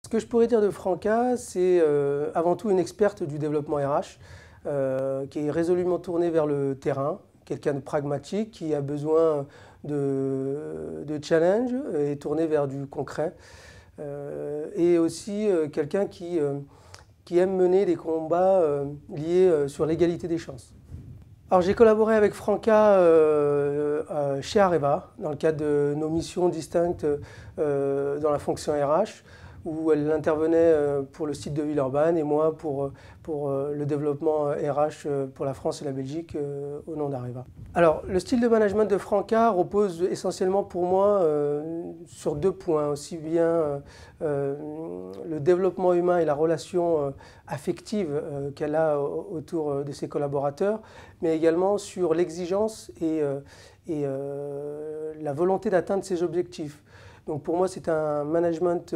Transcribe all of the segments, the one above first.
Ce que je pourrais dire de Franca, c'est avant tout une experte du développement RH, qui est résolument tournée vers le terrain, quelqu'un de pragmatique qui a besoin de challenge et tourné vers du concret. Et aussi quelqu'un qui aime mener des combats liés sur l'égalité des chances. Alors j'ai collaboré avec Franca chez Areva dans le cadre de nos missions distinctes dans la fonction RH, où elle intervenait pour le site de Villeurbanne et moi pour le développement RH pour la France et la Belgique au nom d'Areva. Alors le style de management de Franca repose essentiellement pour moi sur deux points, aussi bien le développement humain et la relation affective qu'elle a autour de ses collaborateurs, mais également sur l'exigence et la volonté d'atteindre ses objectifs. Donc pour moi, c'est un management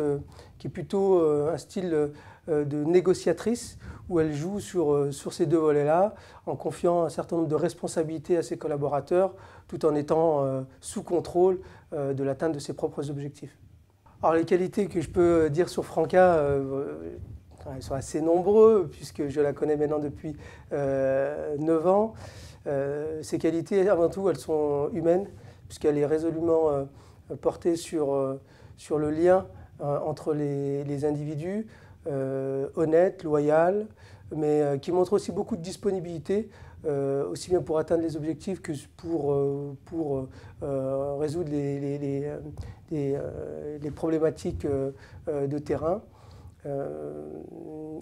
qui est plutôt un style de négociatrice, où elle joue sur ces deux volets-là, en confiant un certain nombre de responsabilités à ses collaborateurs, tout en étant sous contrôle de l'atteinte de ses propres objectifs. Alors les qualités que je peux dire sur Franca, elles sont assez nombreuses, puisque je la connais maintenant depuis 9 ans. Ces qualités, avant tout, elles sont humaines, puisqu'elle est résolument portée sur le lien entre les individus, honnête, loyal, mais qui montre aussi beaucoup de disponibilité, aussi bien pour atteindre les objectifs que pour résoudre les problématiques de terrain.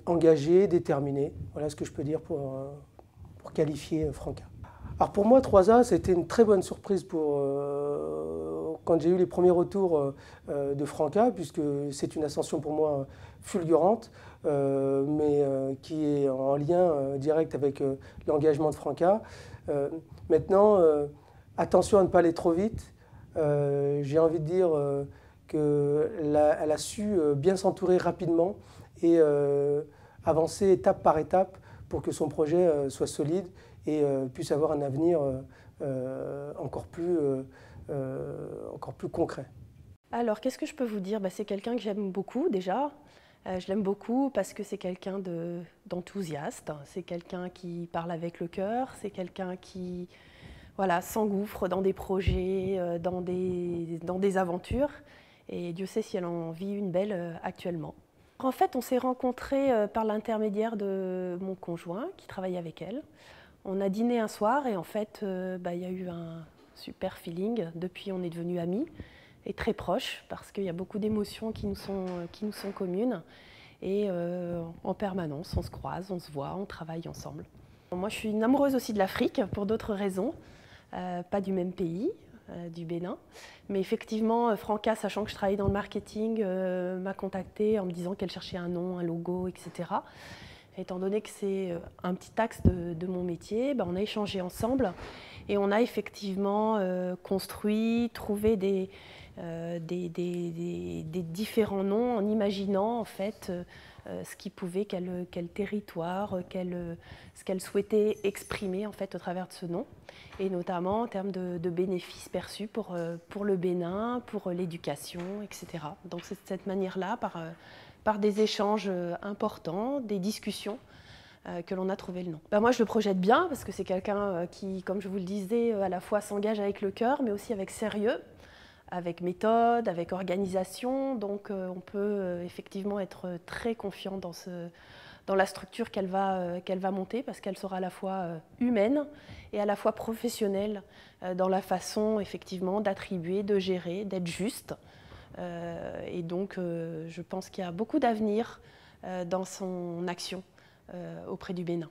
Engagé, déterminé, voilà ce que je peux dire pour qualifier Franca. Alors pour moi, 3A, c'était une très bonne surprise quand j'ai eu les premiers retours de Franca, puisque c'est une ascension pour moi fulgurante, mais qui est en lien direct avec l'engagement de Franca. Maintenant, attention à ne pas aller trop vite. J'ai envie de dire qu'elle a su bien s'entourer rapidement et avancer étape par étape pour que son projet soit solide et puisse avoir un avenir encore plus concret. Alors, qu'est-ce que je peux vous dire? C'est quelqu'un que j'aime beaucoup déjà. Je l'aime beaucoup parce que c'est quelqu'un d'enthousiaste, c'est quelqu'un qui parle avec le cœur, c'est quelqu'un qui s'engouffre dans des projets, dans des aventures. Et Dieu sait si elle en vit une belle actuellement. En fait, on s'est rencontrés par l'intermédiaire de mon conjoint qui travaille avec elle. On a dîné un soir et en fait, y a eu un super feeling. Depuis, on est devenus amis et très proches parce qu'il y a beaucoup d'émotions qui nous sont communes. Et en permanence, on se croise, on se voit, on travaille ensemble. Moi, je suis une amoureuse aussi de l'Afrique pour d'autres raisons, pas du même pays. Du Bénin. Mais effectivement, Franca, sachant que je travaille dans le marketing, m'a contactée en me disant qu'elle cherchait un nom, un logo, etc. Étant donné que c'est un petit axe de mon métier, on a échangé ensemble et on a effectivement construit, trouvé des différents noms en imaginant en fait ce qui pouvait, quel territoire, ce qu'elle souhaitait exprimer en fait au travers de ce nom, et notamment en termes de bénéfices perçus pour le Bénin, pour l'éducation, etc. Donc c'est de cette manière-là, par des échanges importants, des discussions, que l'on a trouvé le nom. Moi je le projette bien parce que c'est quelqu'un qui, comme je vous le disais, à la fois s'engage avec le cœur mais aussi avec sérieux, avec méthode, avec organisation, donc on peut effectivement être très confiant dans la structure qu'elle va monter, parce qu'elle sera à la fois humaine et à la fois professionnelle dans la façon effectivement d'attribuer, de gérer, d'être juste. Et donc je pense qu'il y a beaucoup d'avenir dans son action auprès du Bénin.